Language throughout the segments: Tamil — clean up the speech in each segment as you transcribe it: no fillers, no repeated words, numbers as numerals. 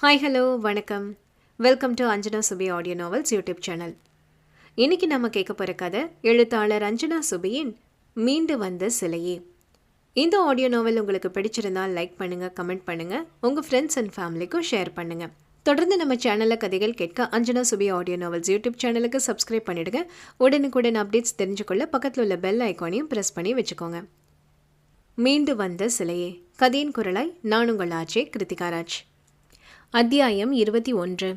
ஹாய் ஹலோ வணக்கம். Welcome to Anjana Subi audio novels YouTube channel. இன்னைக்கு நம்ம கேட்க போகிற கதை எழுத்தாளர் அஞ்சனா சுபியின் மீண்டு வந்த சிலையே. இந்த ஆடியோ நாவல் உங்களுக்கு பிடிச்சிருந்தால் லைக் பண்ணுங்கள், கமெண்ட் பண்ணுங்கள், உங்கள் ஃப்ரெண்ட்ஸ் அண்ட் ஃபேமிலிக்கும் ஷேர் பண்ணுங்கள். தொடர்ந்து நம்ம சேனலில் கதைகள் கேட்க அஞ்சனா சுபி ஆடியோ நாவல்ஸ் யூடியூப் சேனலுக்கு சப்ஸ்கிரைப் பண்ணிவிடுங்க. உடனுக்குடன் அப்டேட்ஸ் தெரிஞ்சுக்கொள்ள பக்கத்தில் உள்ள பெல் ஐக்கானையும் ப்ரெஸ் பண்ணி வச்சுக்கோங்க. மீண்டு வந்த சிலையே. கதையின் குரலாய் நான் உங்கள் ஆச்சே கிருத்திகாராஜ். அத்தியாயம் 21.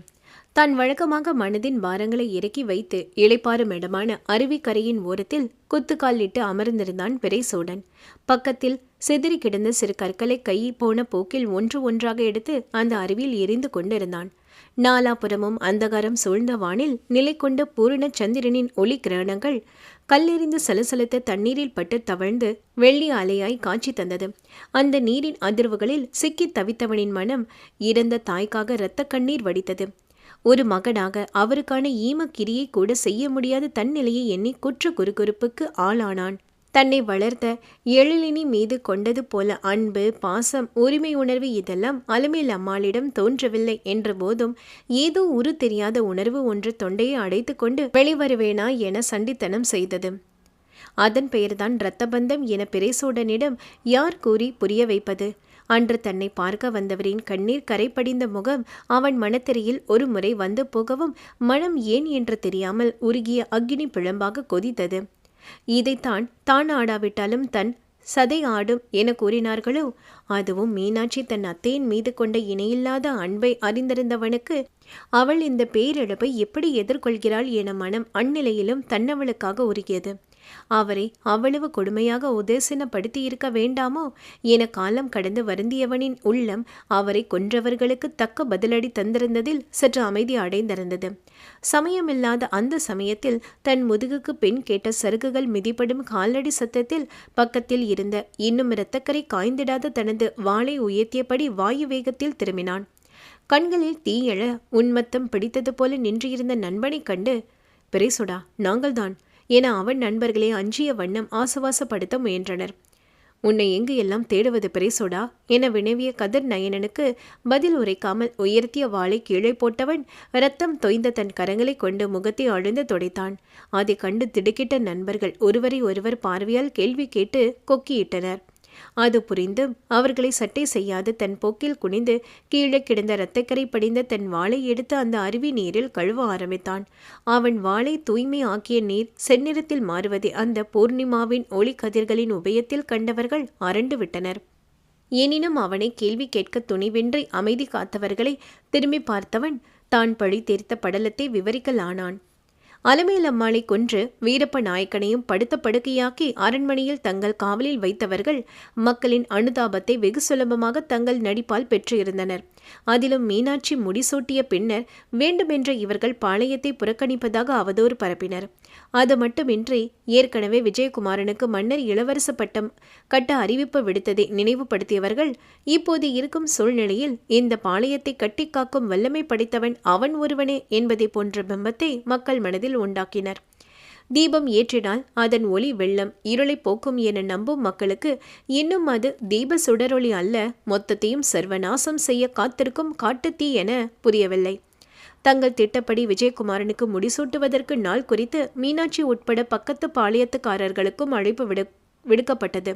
தான் வழக்கமாக மனதின் பாரங்களை இறக்கி வைத்து இளைப்பாறும் இடமான அருவிக்கரையின் ஓரத்தில் குத்துக்கால் இட்டு அமர்ந்திருந்தான் பிறைசூடன். பக்கத்தில் சிதறி கிடந்த சிறு கற்களை கை போன போக்கில் ஒன்று ஒன்றாக எடுத்து அந்த அருவியில் எரிந்து கொண்டிருந்தான். நாலாபுறமும் அந்தகாரம் சூழ்ந்த வானில் நிலை கொண்ட பூரண சந்திரனின் ஒளி கிரணங்கள் கல்லெறிந்து சலசலத்த தண்ணீரில் பட்டு தவழ்ந்து வெள்ளி அலையாய் காட்சி தந்தது. அந்த நீரின் அதிர்வுகளில் சிக்கி தவித்தவனின் மனம் இறந்த தாய்க்காக இரத்த கண்ணீர் வடித்தது. ஒரு மகனாக அவருக்கான ஈமக்கிரியை கூட செய்ய முடியாத தன் நிலையை எண்ணி குற்ற குறுகுறுப்புக்கு ஆளானான். தன்னை வளர்த்த எழிலினி மீது கொண்டது போல அன்பு, பாசம், உரிமை உணர்வு இதெல்லாம் அலமேல் அம்மாளிடம் தோன்றவில்லை என்ற போதும் ஏதோ உரு தெரியாத உணர்வு ஒன்று தொண்டையை அடைத்து கொண்டு வெளிவருவேனா என சண்டித்தனம் செய்தது. அதன் பெயர்தான் இரத்தபந்தம் என பிறைசூடனிடம் யார் கூறி புரிய வைப்பது? அன்று தன்னை பார்க்க வந்தவரின் கண்ணீர் கரைப்படிந்த முகம் அவன் மனத்திரையில் ஒரு முறை வந்து போகவும் மனம் ஏன் என்று தெரியாமல் உருகிய அக்னி பிழம்பாக கொதித்தது. இதைத்தான் தான் ஆடாவிட்டாலும் தன் சதை ஆடும் என கூறினார்களோ? அதுவும் மீனாட்சி தன் அத்தையின் மீது கொண்ட இணையில்லாத அன்பை அறிந்திருந்தவனுக்கு அவள் இந்த பேரிழப்பை எப்படி எதிர்கொள்கிறாள் என மனம் அந்நிலையிலும் தன்னவளுக்காக உருகியது. அவரை அவ்வளவு கொடுமையாக உதேசனப்படுத்தி இருக்க வேண்டாமோ என காலம் கடந்து வருந்தியவனின் உள்ளம் அவரை கொன்றவர்களுக்கு தக்க பதிலடி தந்திருந்ததில் சற்று அமைதி அடைந்திருந்தது. சமயமில்லாத அந்த சமயத்தில் தன் முதுகுக்கு பின் கேட்ட சருகுகள் மிதிப்படும் காலடி சத்தத்தில் பக்கத்தில் இருந்த இன்னும் இரத்தக்கரை காய்ந்திடாத தனது வாளை உயர்த்தியபடி வாயு வேகத்தில் திரும்பினான். கண்களில் தீயெழ உன்மத்தம் பிடித்தது போல நின்றிருந்த நண்பனை கண்டு, பிறைசுடா, நாங்கள்தான் என அவன் நண்பர்களை அஞ்சிய வண்ணம் ஆசுவாசப்படுத்த முயன்றனர். உன்னை எங்கு எல்லாம் தேடுவது பிறைசோடா என வினவிய கதிர் நயனனுக்கு பதில் உரைக்காமல் உயர்த்திய வாளை கீழே போட்டவன் இரத்தம் தொய்ந்த தன் கரங்களை கொண்டு முகத்தை அழுந்து துடைத்தான். அதை கண்டு திடுக்கிட்ட நண்பர்கள் ஒருவரை ஒருவர் பார்வையால் கேள்வி கேட்டு கொக்கியிட்டனர். அது புரிந்தும் அவர்களை சட்டை செய்யாது தன் போக்கில் குனிந்து கீழே கிடந்த இரத்தக்கரை படிந்த தன் வாளை எடுத்து அந்த அருவி நீரில் கழுவ ஆரம்பித்தான். அவன் வாளை தூய்மை ஆக்கிய நீர் செந்நிறத்தில் மாறுவதை அந்த பூர்ணிமாவின் ஒளி கதிர்களின் உபயத்தில் கண்டவர்கள் அரண்டு விட்டனர். எனினும் அவனை கேள்வி கேட்க துணிவின்றி அமைதி காத்தவர்களை திரும்பி பார்த்தவன் தான் பழி தீர்த்த படலத்தை விவரிக்கலானான். அலமேல் அம்மாளை கொன்று வீரப்ப நாயக்கனையும் படுத்த படுக்கையாக்கி அரண்மனையில் தங்கள் காவலில் வைத்தவர்கள் மக்களின் அனுதாபத்தை வெகு சுலபமாக தங்கள் நடிப்பால் பெற்றிருந்தனர். அதிலும் மீனாட்சி முடிசூட்டிய பின்னர் வேண்டுமென்ற இவர்கள் பாளையத்தை புறக்கணிப்பதாக அவதூறு பரப்பினர். அது மட்டுமின்றி ஏற்கனவே விஜயகுமாரனுக்கு மன்னர் இளவரசு பட்டம் கட்ட அறிவிப்பு விடுத்ததை நினைவுபடுத்தியவர்கள் இப்போது இருக்கும் சூழ்நிலையில் இந்த பாளையத்தை கட்டி காக்கும் வல்லமை படைத்தவன் அவன் ஒருவனே என்பதை போன்ற பிம்பத்தை மக்கள் மனதில் உண்டாக்கினர். தீபம் ஏற்றினால் அதன் ஒளி வெள்ளம் இருளை போக்கும் என நம்பும் மக்களுக்கு இன்னும் அது தீப சுடரொளி அல்ல, மொத்தத்தையும் சர்வநாசம் செய்ய காத்திருக்கும் காட்டுத்தீ என புரியவில்லை. தங்கள் திட்டப்படி விஜயகுமாரனுக்கு முடிசூட்டுவதற்கு நாள் குறித்து மீனாட்சி உட்பட பக்கத்து பாளையத்துக்காரர்களுக்கும் அழைப்பு விடுக்கப்பட்டது.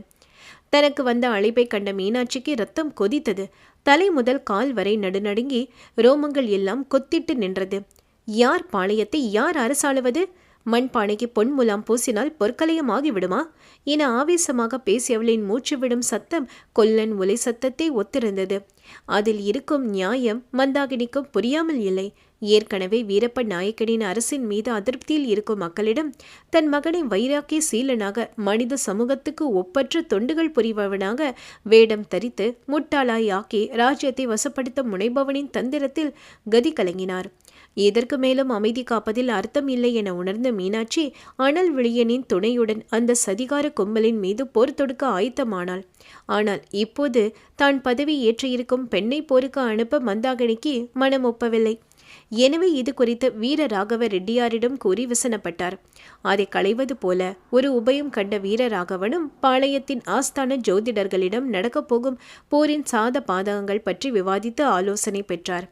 தனக்கு வந்த அழைப்பை கண்ட மீனாட்சிக்கு ரத்தம் கொதித்தது. தலை முதல் கால் வரை நடுநடுங்கி ரோமங்கள் எல்லாம் கொத்திட்டு நின்றது. யார் பாளையத்தை யார் அரசாளுவது? மண்பானைக்கு பொன் முலாம் பூசினால் பொற்கலையும் ஆகிவிடுமா என ஆவேசமாக பேசியவளின் மூச்சு விடும் சத்தம் கொல்லன் ஒலை சத்தத்தை ஒத்திருந்தது. அதில் இருக்கும் நியாயம் மந்தாகினிக்கும் புரியாமல் இல்லை. ஏற்கனவே வீரப்ப நாயக்கனின் அரசின் மீது அதிருப்தியில் இருக்கும் மக்களிடம் தன் மகனை வைராக்கிய சீலனாக மனித சமூகத்துக்கு ஒப்பற்ற தொண்டுகள் புரிபவனாக வேடம் தரித்து முட்டாளாய் ஆக்கி ராஜ்யத்தை வசப்படுத்த முனைபவனின் தந்திரத்தில் கதி கலங்கினார். இதற்கு மேலும் அமைதி காப்பதில் அர்த்தம் இல்லை என உணர்ந்த மீனாட்சி அனல் விழியனின் துணையுடன் அந்த சதிகார கும்பலின் மீது போர் தொடுக்க ஆயத்தமானாள். ஆனால் இப்போது தான் பதவி ஏற்றிருக்கும் பெண்ணை போருக்கு அனுப்ப மந்தாகினிக்கு மனம் ஒப்பவில்லை. எனவே இது குறித்து வீரராகவ ரெட்டியாரிடம் கூறி விசனப்பட்டார். அதை களைவது போல ஒரு உபயம் கண்ட வீரராகவனும் பாளையத்தின் ஆஸ்தான ஜோதிடர்களிடம் நடக்கப் போகும் போரின் சாத பாதகங்கள் பற்றி விவாதித்து ஆலோசனை பெற்றார்.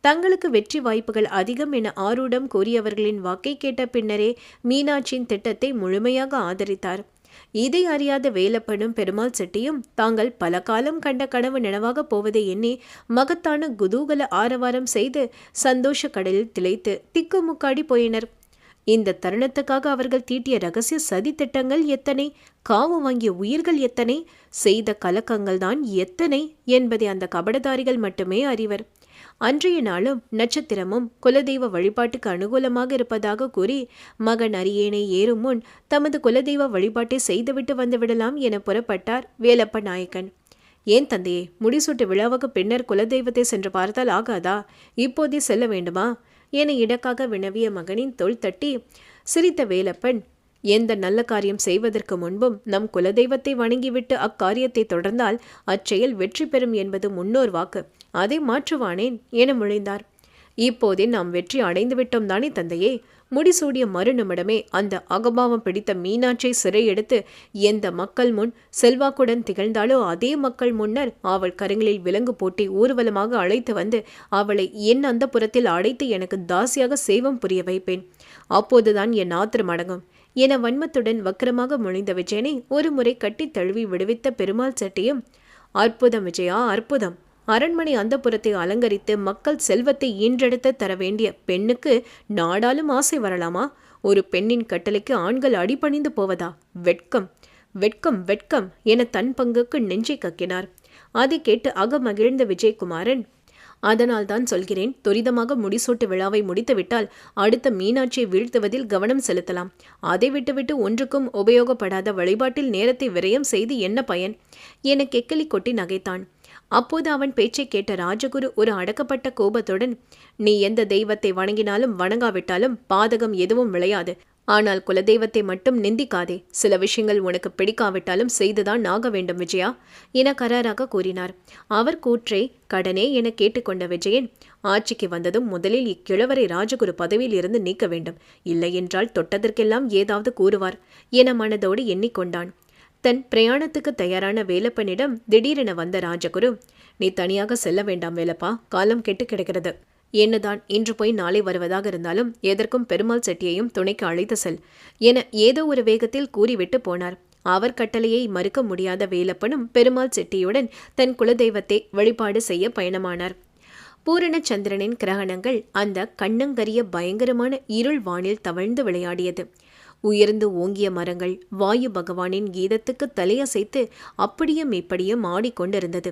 தங்களுக்கு வெற்றி வாய்ப்புகள் அதிகம் என ஆரூடம் கூறியவர்களின் வாக்கை கேட்ட பின்னரே மீனாட்சியின் திட்டத்தை முழுமையாக ஆதரித்தார். இதை அறியாத வேலப்பனும் பெருமாள் செட்டியும் தாங்கள் பல காலம் கண்ட கனவு நனவாகப் போவதை எண்ணி மகத்தான குதூகல ஆரவாரம் செய்து சந்தோஷ கடலில் திளைத்து திக்குமுக்காடி போயினர். இந்த தருணத்துக்காக அவர்கள் தீட்டிய ரகசிய சதி திட்டங்கள் எத்தனை, காவு வாங்கிய உயிர்கள் எத்தனை, செய்த கலக்கங்கள் தான் எத்தனை என்பதை அந்த கபடதாரிகள் மட்டுமே அறிவர். அன்றைய நாளும் நட்சத்திரமும் குலதெய்வ வழிபாட்டுக்கு அனுகூலமாக இருப்பதாக கூறி மகன் அரியேனை ஏறும் முன் தமது குலதெய்வ வழிபாட்டை செய்துவிட்டு வந்துவிடலாம் என புறப்பட்டார் வேலப்ப நாயக்கன். ஏன் தந்தையே, முடிசூட்டு விழாவுக்கு பின்னர் குலதெய்வத்தை சென்று பார்த்தால் ஆகாதா? இப்போதே செல்ல வேண்டுமா என இடக்காக வினவிய மகனின் தோள் தட்டி சிரித்த வேலப்பன், எந்த நல்ல காரியம் செய்வதற்கு முன்பும் நம் குலதெய்வத்தை வணங்கிவிட்டு அக்காரியத்தை தொடர்ந்தால் அச்செயல் வெற்றி பெறும் என்பது முன்னோர் வாக்கு, அதை மாற்றுவானேன் என முழிந்தார். இப்போதே நாம் வெற்றி அடைந்து விட்டோம் தானே தந்தையே? முடிசூடிய மறுநிமிடமே அந்த அகபாவம் பிடித்த மீனாட்சியை சிறை எடுத்து எந்த மக்கள் முன் செல்வாக்குடன் திகழ்ந்தாலோ அதே மக்கள் முன்னர் அவள் கரங்களில் விலங்கு போட்டி ஊர்வலமாக அழைத்து வந்து அவளை என் அந்த புறத்தில் அடைத்து எனக்கு தாசியாக சேவம் புரிய வைப்பேன். அப்போதுதான் என் ஆத்திரம் அடங்கும் என வன்மத்துடன் வக்கரமாக முழிந்த விஜயனை ஒரு முறை கட்டி தழுவி விடுவித்த பெருமாள் செட்டியும், அற்புதம் விஜயா, அற்புதம்! அரண்மனை அந்த புறத்தை அலங்கரித்து மக்கள் செல்வத்தை ஈன்றெடுத்து தர வேண்டிய பெண்ணுக்கு நாடாலும் ஆசை வரலாமா? ஒரு பெண்ணின் கட்டளைக்கு ஆண்கள் அடிபணிந்து போவதா? வெட்கம், வெட்கம், வெட்கம் என தன் பங்குக்கு நெஞ்சை கக்கினார். அதை கேட்டு அகமகிழ்ந்த விஜயகுமாரன், அதனால் தான் சொல்கிறேன், துரிதமாக முடிசூட்டு விழாவை முடித்துவிட்டால் அடுத்த மீனாட்சியை வீழ்த்துவதில் கவனம் செலுத்தலாம். அதை விட்டுவிட்டு ஒன்றுக்கும் உபயோகப்படாத வழிபாட்டில் நேரத்தை விரயம் செய்து என்ன பயன் என கெக்கலி கொட்டி நகைத்தான். அப்போது அவன் பேச்சை கேட்ட ராஜகுரு ஒரு அடக்கப்பட்ட கோபத்துடன், நீ எந்த தெய்வத்தை வணங்கினாலும் வணங்காவிட்டாலும் பாதகம் எதுவும் விளையாது. ஆனால் குலதெய்வத்தை மட்டும் நிந்திக்காதே. சில விஷயங்கள் உனக்கு பிடிக்காவிட்டாலும் செய்துதான் ஆக வேண்டும் விஜயா என கராராக கூறினார். அவர் கூற்றை கடனே என கேட்டுக்கொண்ட விஜயன், ஆட்சிக்கு வந்ததும் முதலில் இக்கிழவரை ராஜகுரு பதவியில் இருந்து நீக்க வேண்டும், இல்லை என்றால் தொட்டதற்கெல்லாம் ஏதாவது கூறுவார் என மனதோடு எண்ணிக்கொண்டான். தன் பிரயாணத்துக்கு தயாரான வேலப்பனிடம் திடீரென வந்த ராஜகுரு, நீ தனியாக செல்ல வேண்டாம் வேலப்பா, காலம் கெட்டு கிடக்கிறது. என்னதான் இன்று போய் நாளை வருவதாக இருந்தாலும் எதற்கும் பெருமாள் செட்டியையும் துணைக்கு அழைத்து செல் என ஏதோ ஒரு வேகத்தில் கூறிவிட்டு போனார். அவர் கட்டளையை மறுக்க முடியாத வேலப்பனும் பெருமாள் செட்டியுடன் தன் குலதெய்வத்தை வழிபாடு செய்ய பயணமானார். பூரண சந்திரனின் கிரகணங்கள் அந்த கண்ணங்கரிய பயங்கரமான இருள் வானில் தவழ்ந்து விளையாடியது. உயர்ந்து ஓங்கிய மரங்கள் வாயு பகவானின் கீதத்துக்கு தலையசைத்து அப்படியும் இப்படியும் ஆடிக்கொண்டிருந்தது.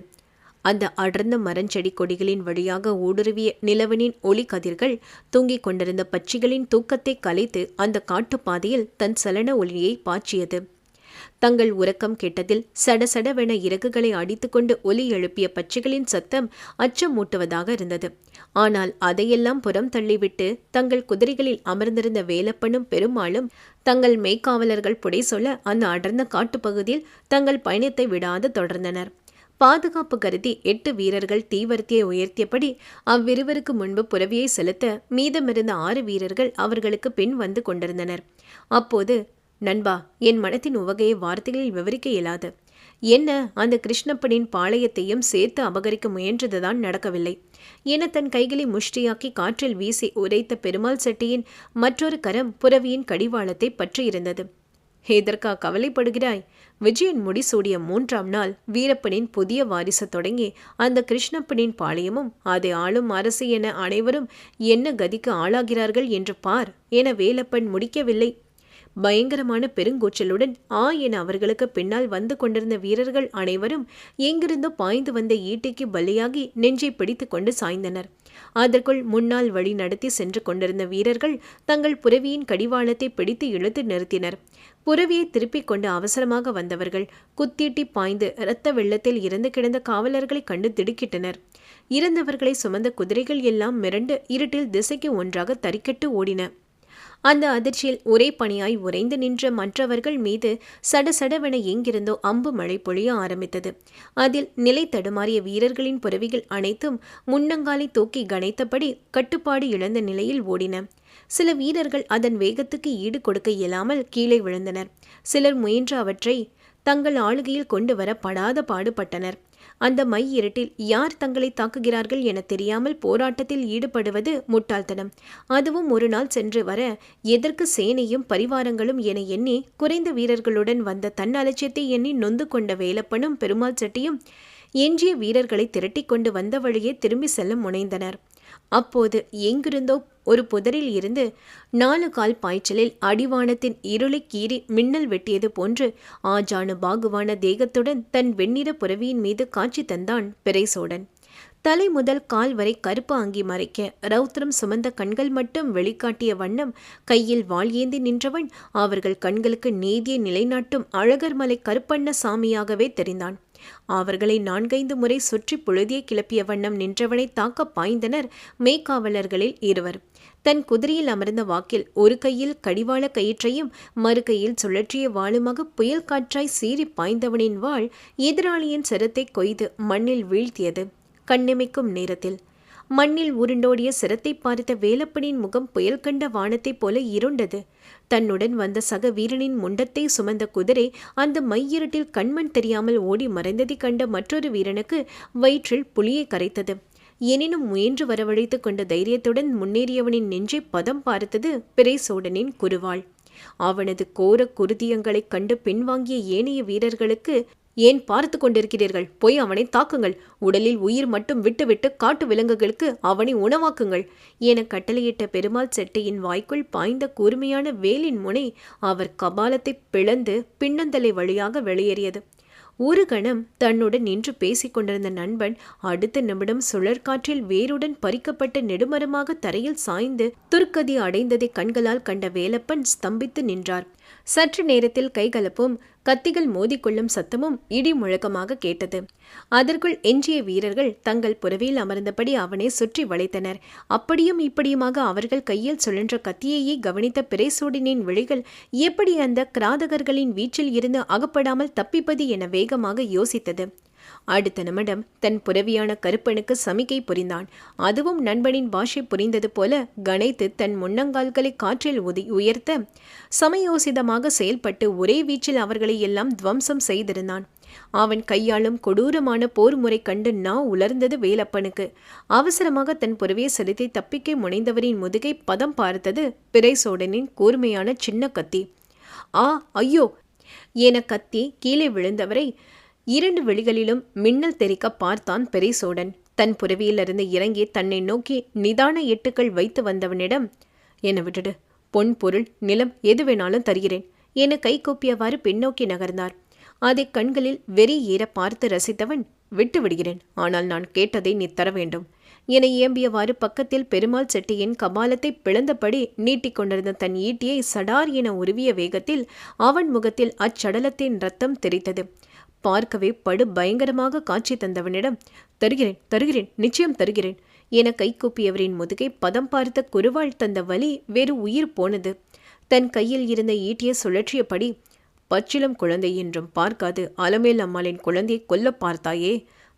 அந்த அடர்ந்த மரஞ்செடி கொடிகளின் வழியாக ஊடுருவிய நிலவனின் ஒளி கதிர்கள் தூங்கிக் கொண்டிருந்த பட்சிகளின் தூக்கத்தை கலைத்து அந்த காட்டுப்பாதையில் தன் சலன ஒளியை பாய்ச்சியது. தங்கள் உறக்கம் கெட்டதில் சடசடவென இறகுகளை அடித்துக்கொண்டு ஒலி எழுப்பிய பட்சிகளின் சத்தம் அச்சமூட்டுவதாக இருந்தது. ஆனால் அதையெல்லாம் புறம் தள்ளிவிட்டு தங்கள் குதிரைகளில் அமர்ந்திருந்த வேலப்பனும் பெருமாளும் தங்கள் மெய்க்காவலர்கள் புடை சொல்ல அந்த அடர்ந்த காட்டுப்பகுதியில் தங்கள் பயணத்தை விடாது தொடர்ந்தனர். பாதுகாப்பு கருதி 8 வீரர்கள் தீவர்த்தியை உயர்த்தியபடி அவ்விருவருக்கு முன்பு புரவியை செலுத்த மீதமிருந்த 6 வீரர்கள் அவர்களுக்கு பின் வந்து கொண்டிருந்தனர். அப்போது, நண்பா, என் மனத்தின் உவகையை வார்த்தைகளில் விவரிக்க இயலாது. என்ன, அந்த கிருஷ்ணப்பனின் பாளையத்தையும் சேர்த்து அபகரிக்க முயன்றதுதான் நடக்கவில்லை என தன் கைகளை முஷ்டியாக்கி காற்றில் வீசி உரைத்த பெருமாள் செட்டியின் மற்றொரு கரம் புரவியின் கடிவாளத்தை பற்றியிருந்தது. எதற்கா கவலைப்படுகிறாய்? விஜயன் முடிசூடிய 3ஆம் நாள் வீரப்பனின் புதிய வாரிசு தொடங்கி அந்த கிருஷ்ணப்பனின் பாளையமும் அதை ஆளும் அரசு என அனைவரும் என்ன கதிக்கு ஆளாகிறார்கள் என்று பார் என வேலப்பன் முடிக்கவில்லை. பயங்கரமான பெருங்கூச்சலுடன் என அவர்களுக்கு பின்னால் வந்து கொண்டிருந்த வீரர்கள் அனைவரும் எங்கிருந்தோ பாய்ந்து வந்த ஈட்டிக்கு பலியாகி நெஞ்சை பிடித்து கொண்டு சாய்ந்தனர். அதற்குள் முன்னால் வழி நடத்தி சென்று கொண்டிருந்த வீரர்கள் தங்கள் புரவியின் கடிவாளத்தை பிடித்து இழுத்து நிறுத்தினர். புரவியை திருப்பிக் கொண்டு அவசரமாக வந்தவர்கள் குத்தீட்டி பாய்ந்து இரத்த வெள்ளத்தில் இறந்து கிடந்த காவலர்களை கண்டு திடுக்கிட்டனர். இறந்தவர்களை சுமந்த குதிரைகள் எல்லாம் மிரண்டு இருட்டில் திசைக்கு ஒன்றாக தறிக்கட்டு ஓடின. அந்த அதிர்ச்சியில் ஒரே பணியாய் உறைந்து நின்ற மற்றவர்கள் மீது சடசடவென எங்கிருந்தோ அம்பு மழை பொழிய ஆரம்பித்தது. அதில் நிலை தடுமாறிய வீரர்களின் புறவிகள் அனைத்தும் முன்னங்காலை தூக்கி கனைத்தபடி கட்டுப்பாடு இழந்த நிலையில் ஓடின. சில வீரர்கள் அதன் வேகத்துக்கு ஈடு கொடுக்க இயலாமல் கீழே விழுந்தனர். சிலர் முயன்ற அவற்றை தங்கள் ஆளுகையில் கொண்டு வர படாத பாடுபட்டனர். அந்த மை இருட்டில் யார் தங்களை தாக்குகிறார்கள் என தெரியாமல் போராட்டத்தில் ஈடுபடுவது முட்டாள்தனம். அதுவும் ஒரு நாள் சென்று வர எதற்கு சேனையும் பரிவாரங்களும் என எண்ணி குறைந்த வீரர்களுடன் வந்த தன் அலட்சியத்தை எண்ணி நொந்து கொண்ட வேலப்பனும் பெருமாள் செட்டியும் எஞ்சிய வீரர்களை திரட்டி கொண்டு வந்த வழியே திரும்பி செல்ல முனைந்தனர். அப்போது எங்கிருந்தோ ஒரு புதரில் இருந்து 4 கால் பாய்ச்சலில் அடிவானத்தின் இருளை கீறி மின்னல் வெட்டியது போன்று ஆஜானு பாகுவான தேகத்துடன் தன் வெண்ணிற புறவியின் மீது காட்சி தந்தான் பிறைசோடன். தலை முதல் கால் வரை கருப்பு அங்கி மறைக்க ரௌத்திரம் சுமந்த கண்கள் மட்டும் வெளிக்காட்டிய வண்ணம் கையில் வாள் ஏந்தி நின்றவன் அவர்கள் கண்களுக்கு நீதியை நிலைநாட்டும் அழகர்மலை கருப்பண்ண சாமியாகவே தெரிந்தான். அவர்களை 4-5 முறை சுற்றி புழுதியை கிளப்பிய வண்ணம் நின்றவனை தாக்க பாய்ந்தனர் மெய்காவலர்களில் 2. தன் குதிரையில் அமர்ந்த வாக்கில் ஒரு கையில் கடிவாள கயிற்றையும் மறு கையில் சுழற்றிய வாளுமாக புயல் காற்றாய் சீறி பாய்ந்தவனின் வாள் எதிராளியின் சிரத்தை கொய்து மண்ணில் வீழ்த்தியது. கண்ணிமைக்கும் நேரத்தில் மண்ணில் உருண்டோடிய சிரத்தை பார்த்த வேலப்பனின் முகம் புயல் கண்ட வானத்தைப் போல இருண்டது. தன்னுடன் வந்த சக வீரனின் முண்டத்தை சுமந்த குதிரை அந்த மையிருட்டில் கண்மண் தெரியாமல் ஓடி மறைந்ததை கண்ட மற்றொரு வீரனுக்கு வயிற்றில் புலியை கரைத்தது. எனினும் முயன்று வரவழைத்து கொண்ட தைரியத்துடன் முன்னேறியவனின் நெஞ்சை பதம் பார்த்தது பிறைசோடனின் குருவாள். அவனது கோர குருதியங்களைக் கண்டு பின்வாங்கிய ஏனைய வீரர்களுக்கு, ஏன் பார்த்து கொண்டிருக்கிறீர்கள்? போய் அவனை தாக்குங்கள். உடலில் உயிர் மட்டும் விட்டுவிட்டு காட்டு விலங்குகளுக்கு அவனை உணவாக்குங்கள் என கட்டளையிட்ட பெருமாள் செட்டியின் வாய்க்குள் பாய்ந்த கூர்மையான வேலின் முனை அவர் கபாலத்தை பிளந்து பின்னந்தலை வழியாக வெளியேறியது. ஒரு கணம் தன்னுடன் நின்று பேசிக் கொண்டிருந்த நண்பன் அடுத்த நிமிடம் சுழற்காற்றில் வேருடன் பறிக்கப்பட்ட நெடுமரமாக தரையில் சாய்ந்து துர்க்கதி அடைந்ததை கண்களால் கண்ட வேலப்பன் ஸ்தம்பித்து நின்றார். சற்று நேரத்தில் கைகலப்பும் கத்திகள் மோதிக்கொள்ளும் சத்தமும் இடி முழக்கமாக கேட்டது. அதற்குள் எஞ்சிய வீரர்கள் தங்கள் புறவியில் அமர்ந்தபடி அவனை சுற்றி வளைத்தனர். அப்படியும் இப்படியுமாக அவர்கள் கையில் சுழன்ற கத்தியையே கவனித்த பிறைசூடினின் விழிகள் எப்படி அந்த கிராதகர்களின் வீச்சில் இருந்து அகப்படாமல் தப்பிப்பது என வேகமாக யோசித்தது. அடுத்த நிமிடம் தன் புறவியான கருப்பனுக்கு சமிகை புரிந்தான். அதுவும் நண்பனின் பாஷை புரிந்தது போல கனைத்து தன் முன்னங்கால்களை காற்றில் உயர்த்த சமயோசிதமாக செயல்பட்டு ஒரே வீச்சில் அவர்களை எல்லாம் துவம்சம் செய்திருந்தான். அவன் கையாளும் கொடூரமான போர் முறை கண்டு உலர்ந்தது வேலப்பனுக்கு. அவசரமாக தன் புறவிய செலுத்தி தப்பிக்க முனைந்தவரின் முதுகை பதம் பார்த்தது பிறைசோடனின் கூர்மையான சின்ன கத்தி. ஆ, ஐயோ என கத்தி கீழே விழுந்தவரை 2 விழிகளிலும் மின்னல் தெறிக்க பார்த்தான் பிறைசோடன். தன் புறவியிலிருந்து இறங்கி தன்னை நோக்கி நிதான எட்டுக்கள் வைத்து வந்தவனிடம், என்னை விட்டுடு, பொன் பொருள் நிலம் எது வேணாலும் தருகிறேன் என கை கூப்பியவாறு பின்னோக்கி நகர்ந்தார். அதை கண்களில் வெறி ஏற பார்த்து ரசித்தவன், விட்டு விடுகிறேன், ஆனால் நான் கேட்டதை நீ தர வேண்டும் என இயம்பியவாறு பக்கத்தில் பெருமாள் செட்டியின் கபாலத்தை பிளந்தபடி நீட்டிக்கொண்டிருந்த தன் ஈட்டியை சடார் என உருவிய வேகத்தில் அவன் முகத்தில் அச்சடலத்தின் ரத்தம் தெரித்தது. பார்க்கவே படு பயங்கரமாக காட்சி தந்தவனிடம், தருகிறேன் தருகிறேன் நிச்சயம் தருகிறேன் என கைகூப்பியவரின் முதுகை பதம் பார்த்த குருவாள் தந்த வலி வேறு உயிர் போனது. தன் கையில் இருந்த ஈட்டியை சுழற்றியபடி, பச்சிலம் குழந்தை என்றும் பார்க்காது அலமேல் அம்மாளின் குழந்தையை கொல்ல பார்த்தாயே,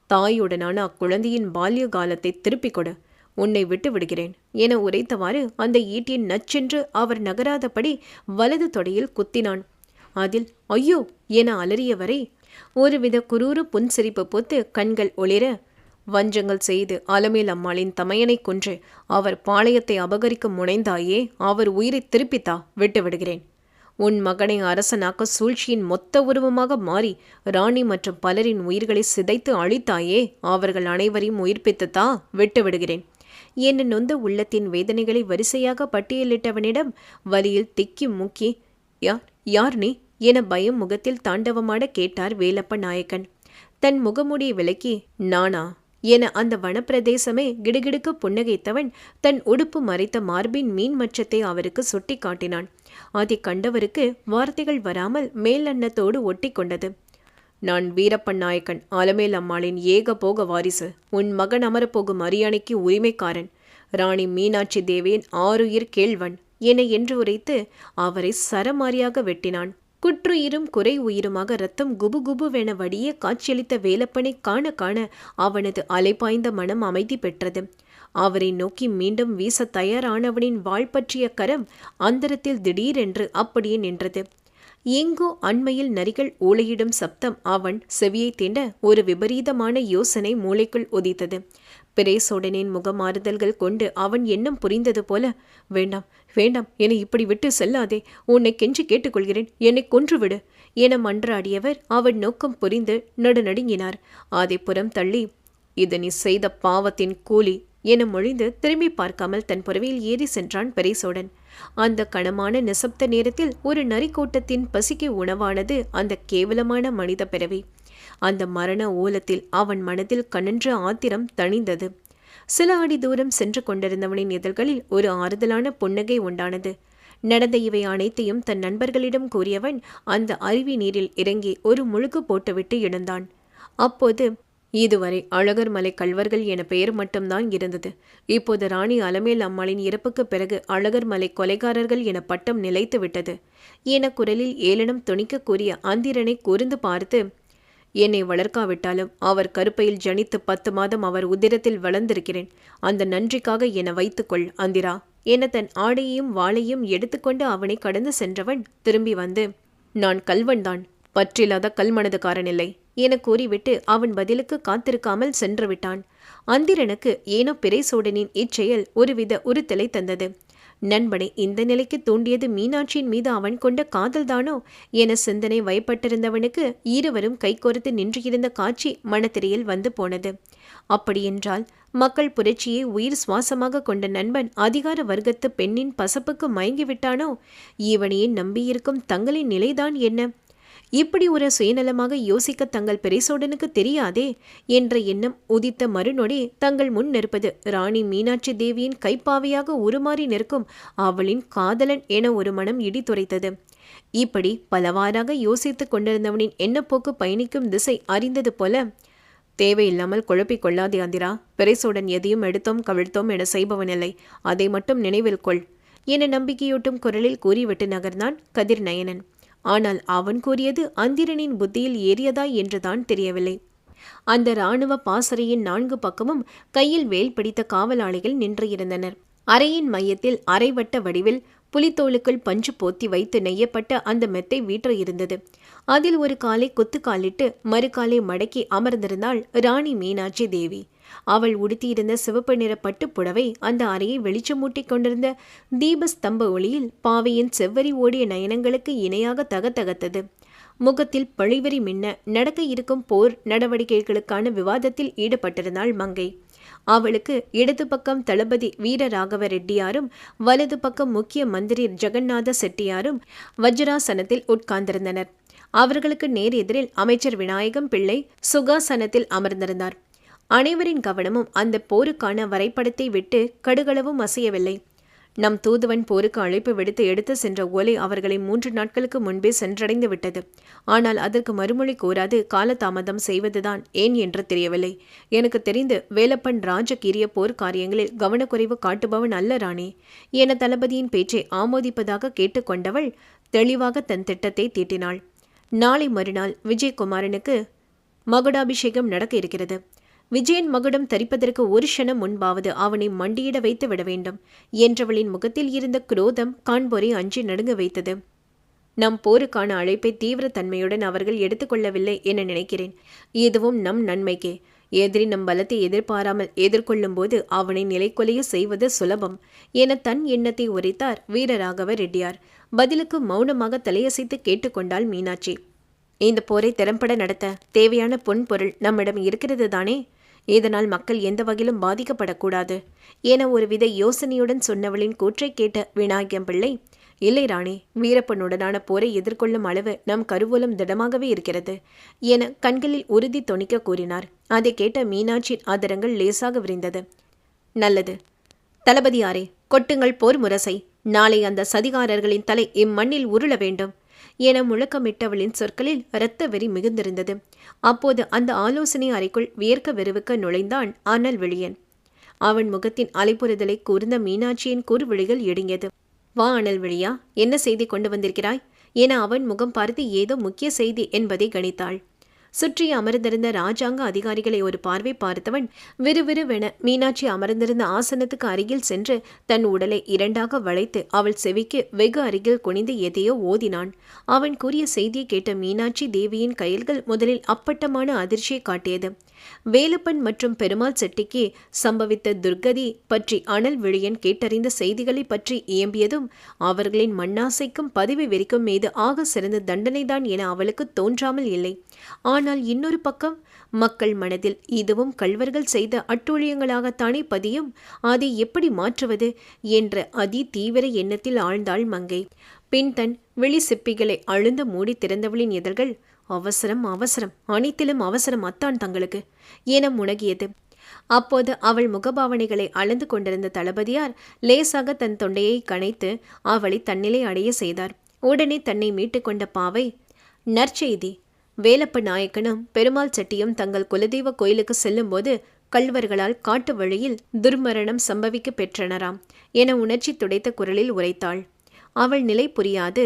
தாயுடனான அக்குழந்தையின் பால்ய காலத்தை திருப்பிக் கொடு, உன்னை விட்டு விடுகிறேன் என உரைத்தவாறு அந்த ஈட்டியின் நச்சென்று அவர் நகராதபடி வலது தொடையில் குத்தினான். அதில் ஐயோ என அலறியவரை ஒருவித குரூர புன்சிரிப்பு போத்து கண்கள் ஒளிர, வஞ்சங்கள் செய்து அலமேல் அம்மாளின் தமையனை கொன்று அவர் பாளையத்தை அபகரிக்க முனைந்தாயே, அவர் உயிரை திருப்பித்தா, விட்டு விடுகிறேன். உன் மகனை அரசனாக்க சூழ்ச்சியின் மொத்த உருவமாக மாறி ராணி மற்றும் பலரின் உயிர்களை சிதைத்து அழித்தாயே, அவர்கள் அனைவரையும் உயிர்ப்பித்துத்தா, விட்டு விடுகிறேன் என நொந்த உள்ளத்தின் வேதனைகளை வரிசையாக பட்டியலிட்டவனிடம் வலியில் திக்கி முக்கி, யார் நீ என பயம் முகத்தில் தாண்டவமாட கேட்டார் வேலப்ப நாயக்கன். தன் முகமுடியை விலக்கி, நானா என அந்த வனப்பிரதேசமே கிடுகிடுக்க புன்னகைத்தவன் தன் உடுப்பு மறைத்த மார்பின் மீன் மச்சத்தை அவருக்கு சுட்டி காட்டினான். அதை கண்டவருக்கு வார்த்தைகள் வராமல் மேலன்னத்தோடு ஒட்டி கொண்டது. நான் வீரப்பன் நாயக்கன், அலமேல் அம்மாளின் ஏக போக வாரிசு, உன் மகன் அமரப்போகும் அரியணைக்கு உரிமைக்காரன், ராணி மீனாட்சி தேவியின் 6 கேள்வன், என என்று உரைத்து அவரை சரமாரியாக வெட்டினான். குற்றுயிரும் குறை உயிருமாக இரத்தம் குபுகுபுவென வடிய காட்சியளித்த வேலப்பனை காண காண அவனது அலைபாய்ந்த மனம் அமைதி பெற்றது. அவரை நோக்கி மீண்டும் வீச தயாரானவனின் வாழ் பற்றிய கரம் அந்தரத்தில் திடீரென்று அப்படியே நின்றது. எங்கோ அண்மையில் நரிகள் ஊளையிடும் சப்தம் அவன் செவியை தீண்ட ஒரு விபரீதமான யோசனை மூளைக்குள் உதித்தது. பிரேசோடனின் முகமாறுதல்கள் கொண்டு அவன் எண்ணம் புரிந்தது போல, வேண்டாம் வேண்டாம், என்னை இப்படி விட்டு செல்லாதே, உன்னை கெஞ்சி கேட்டுக்கொள்கிறேன், என்னை கொன்றுவிடு என மன்றாடியவர் அவன் நோக்கம் புரிந்து நடுநடுங்கினார். அதை புறம் தள்ளி, இது நீ செய்த பாவத்தின் கூலி என மொழிந்து திரும்பி பார்க்காமல் தன் புறவையில் ஏறி சென்றான் பிரேசோடன். அந்த கனமான நிசப்த நேரத்தில் ஒரு நரிக்கூட்டத்தின் பசிக்கு உணவானது அந்த கேவலமான மனித பிறவி. அந்த மரண ஓலத்தில் அவன் மனதில் கனன்ற ஆத்திரம் தணிந்தது. சில அடி தூரம் சென்று கொண்டிருந்தவனின் இதழ்களில் ஒரு ஆறுதலான புன்னகை உண்டானது. நடந்த இவை அனைத்தையும் தன் நண்பர்களிடம் கூறியவன் அந்த அருவி நீரில் இறங்கி ஒரு முழுக்கு போட்டுவிட்டு எழுந்தான். அப்போது, இதுவரை அழகர் மலை கள்வர்கள் என பெயர் மட்டும்தான் இருந்தது. இப்போது ராணி அலமேல் அம்மாளின் இறப்புக்கு பிறகு அழகர் மலை கொலைகாரர்கள் என பட்டம் நிலைத்து விட்டது என குரலில் ஏளனம் துணிக்க கூறிய அந்திரனை கூர்ந்து பார்த்து, என்னை வளர்க்காவிட்டாலும் அவர் கருப்பையில் ஜனித்து 10 மாதம் அவர் உதிரத்தில் வளர்ந்திருக்கிறேன். அந்த நன்றிக்காக என வைத்துக்கொள் அந்திரா என தன் ஆடையையும் வாளையும் எடுத்துக்கொண்டு அவனை கடந்து சென்றவன் திரும்பி வந்து, நான் கல்வன்தான், பற்றில்லாத கல்மனதுக்காரனில்லை என கூறிவிட்டு அவன் பதிலுக்கு காத்திருக்காமல் சென்று விட்டான். அந்திரனுக்கு ஏனோ பிரேசோடனின் இச்செயல் ஒருவித உறுத்தலை தந்தது. நண்பனை இந்த நிலைக்கு தூண்டியது மீனாட்சியின் மீது அவன் கொண்ட காதல்தானோ என சிந்தனை வயப்பட்டிருந்தவனுக்கு இருவரும் கைகோர்த்து நின்றிருந்த காட்சி மனத்திரையில் வந்து போனது. அப்படியென்றால் மக்கள் புரட்சியை உயிர் சுவாசமாக கொண்ட நண்பன் அதிகார வர்க்கத்து பெண்ணின் பசப்புக்கு மயங்கிவிட்டானோ? இவனையே நம்பியிருக்கும் தங்களின் நிலைதான் என்ன? இப்படி ஒரு சுயநலமாக யோசிக்க தங்கள் பிரேசோடனுக்கு தெரியாதே என்ற எண்ணம் உதித்த மறுநொடி தங்கள் முன் நிற்பது ராணி மீனாட்சி தேவியின் கைப்பாவையாக உருமாறி நிற்கும் அவளின் காதலன் என ஒரு மனம் இடித்துரைத்தது. இப்படி பலவாறாக யோசித்துக் கொண்டிருந்தவனின் எண்ணப்போக்கு பயணிக்கும் திசை அறிந்தது போல, தேவையில்லாமல் குழப்பிக் கொள்ளாதே அந்திரா, பிரேசோடன் எதையும் எடுத்தோம் கவிழ்த்தோம் என செய்பவனில்லை, அதை மட்டும் நினைவில் கொள் என நம்பிக்கையூட்டும் குரலில் கூறிவிட்டு நகர்ந்தான் கதிர்நயனன். ஆனால் அவன் கூறியது அந்திரனின் புத்தியில் ஏறியதா என்றுதான் தெரியவில்லை. அந்த இராணுவ பாசறையின் 4 பக்கமும் கையில் வேல் பிடித்த காவலாளிகள் நின்று இருந்தனர். அறையின் மையத்தில் அரைவட்ட வடிவில் புலித்தோலுக்குள் பஞ்சு போத்தி வைத்து நெய்யப்பட்ட அந்த மெத்தை வீற்று இருந்தது. அதில் ஒரு காலை குத்துக்காலிட்டு மறுகாலை மடக்கி அமர்ந்திருந்தாள் ராணி மீனாட்சி தேவி. அவள் உடுத்தியிருந்த சிவப்பு நிற பட்டு புடவை அந்த அறையை வெளிச்சமூட்டிக் கொண்டிருந்த தீபஸ்தம்ப ஒளியில் பாவையின் செவ்வரி ஓடிய நயனங்களுக்கு இணையாக தகத்தகத்தது. முகத்தில் பழிவரி மின்ன நடக்க இருக்கும் போர் நடவடிக்கைகளுக்கான விவாதத்தில் ஈடுபட்டிருந்தாள் மங்கை. அவளுக்கு இடது பக்கம் தளபதி வீரராகவ ரெட்டியாரும் வலது பக்கம் முக்கிய மந்திரி ஜெகநாத செட்டியாரும் வஜ்ராசனத்தில் உட்கார்ந்திருந்தனர். அவர்களுக்கு நேர் எதிரில் அமைச்சர் விநாயகம் பிள்ளை சுகாசனத்தில் அமர்ந்திருந்தார். அனைவரின் கவனமும் அந்த போருக்கான வரைபடத்தை விட்டு கடுகளவும் அசையவில்லை. நம் தூதுவன் போருக்கு அழைப்பு விடுத்து எடுத்து சென்ற ஓலை அவர்களை 3 நாட்களுக்கு முன்பே சென்றடைந்து விட்டது. ஆனால் அதற்கு மறுமொழி கூறாது காலதாமதம் செய்வதுதான் ஏன் என்று தெரியவில்லை. எனக்கு தெரிந்து வேலப்பன் ராஜகீரிய போர் காரியங்களில் கவனக்குறைவு காட்டுபவன் அல்ல ராணி என தளபதியின் பேச்சை ஆமோதிப்பதாக கேட்டுக்கொண்டவள் தெளிவாக தன் திட்டத்தை தீட்டினாள். நாளை மறுநாள் விஜயகுமாரனுக்கு மகுடாபிஷேகம் நடக்க இருக்கிறது. விஜயன் மகுடம் தரிப்பதற்கு ஒரு க்ஷணம் முன்பாவது அவனை மண்டியிட வைத்து விட வேண்டும் என்றவளின் முகத்தில் இருந்த குரோதம் காண்போரை அஞ்சி நடுங்க வைத்தது. நம் போருக்கான அழைப்பை தீவிர தன்மையுடன் அவர்கள் எடுத்துக்கொள்ளவில்லை என நினைக்கிறேன். இதுவும் நம் நன்மைக்கே. எதிரி நம் பலத்தை எதிர்பாராமல் எதிர்கொள்ளும் போது அவனை நிலைக்கொலைய செய்வது சுலபம் என தன் எண்ணத்தை உரைத்தார் வீரராகவ ரெட்டியார். பதிலுக்கு மௌனமாக தலையசைத்து கேட்டுக்கொண்டாள் மீனாட்சி. இந்த போரை திறம்பட நடத்த தேவையான பொன்பொருள் நம்மிடம் இருக்கிறது தானே? இதனால் மக்கள் எந்த வகையிலும் பாதிக்கப்படக்கூடாது என ஒருவித யோசனையுடன் சொன்னவளின் கூற்றை கேட்ட விநாயகம் பிள்ளை, இல்லை ராணி, வீரப்பனுடனான போரை எதிர்கொள்ளும் அளவு நம் கருவூலம் திடமாகவே இருக்கிறது என கண்களில் உறுதி தொனிக்க கூறினார். அதை கேட்ட மீனாட்சியின் ஆதரங்கள் லேசாக விரிந்தது. நல்லது தளபதியாரே, கொட்டுங்கள் போர் முரசை. நாளை அந்த சதிகாரர்களின் தலை இம்மண்ணில் உருள வேண்டும் என முழக்கமிட்டவளின் சொற்களில் இரத்த வெறி மிகுந்திருந்தது. அப்போது அந்த ஆலோசனை அறைக்குள் வியர்க்க வெறுவுக்க நுழைந்தான் அனல் வெளியன். அவன் முகத்தின் அலைப்புறுதலை கூர்ந்த மீனாட்சியின் கூர்விழிகள் இடுங்கியது. வா அனல்விழியா, என்ன செய்தி கொண்டு வந்திருக்கிறாய் என அவன் முகம் பார்த்து ஏதோ முக்கிய செய்தி என்பதை கணித்தாள். சுற்றி அமர்ந்திருந்த ராஜாங்க அதிகாரிகளை ஒரு பார்வை பார்த்தவன் விறுவிறுவென மீனாட்சி அமர்ந்திருந்த ஆசனத்துக்கு அருகில் சென்று தன் உடலை இரண்டாக வளைத்து அவள் செவிக்கு வெகு அருகில் குனிந்து எதையோ ஓதினான். அவன் கூறிய செய்தியை கேட்ட மீனாட்சி தேவியின் கையல்கள் முதலில் அப்பட்டமான அதிர்ச்சியை காட்டியது. வேலப்பன் மற்றும் பெருமாள் செட்டிக்கு சம்பவித்த துர்கதி பற்றி அனல் விழியன் கேட்டறிந்த செய்திகளை பற்றி இயம்பியதும் அவர்களின் மண்ணாசைக்கும் பதவி வெறிக்கும் மீது ஆக சிறந்த தண்டனைதான் என அவளுக்கு தோன்றாமல் இல்லை. ஆனால் இன்னொரு பக்கம் மக்கள் மனதில் இதுவும் கள்வர்கள் செய்த அட்டூழியங்களாகத்தானே பதியும், அதை எப்படி மாற்றுவது என்ற அதி தீவிர எண்ணத்தில் ஆழ்ந்தாள் மங்கை. பின் தன் வெளி சிப்பிகளை அழுந்த மூடி திறந்தவளின் இதழ்கள் அவசரம் அவசரம், அனைத்திலும் அவசரம் அத்தான் தங்களுக்கு என முனகியது. அப்போது அவள் முகபாவனைகளை அளந்து கொண்டிருந்த தளபதியார் லேசாக தன் தொண்டையை கனைத்து அவளை தன்னிலை அடைய செய்தார். உடனே தன்னை மீட்டுக்கொண்ட பாவை, நற்செய்தி, வேலப்ப நாயக்கனும் பெருமாள் செட்டியும் தங்கள் குலதெய்வ கோயிலுக்கு செல்லும்போது கள்வர்களால் காட்டு வழியில் துர்மரணம் சம்பவிக்க பெற்றனராம் என உணர்ச்சி துடைத்த குரலில் உரைத்தாள். அவள் நிலை புரியாது,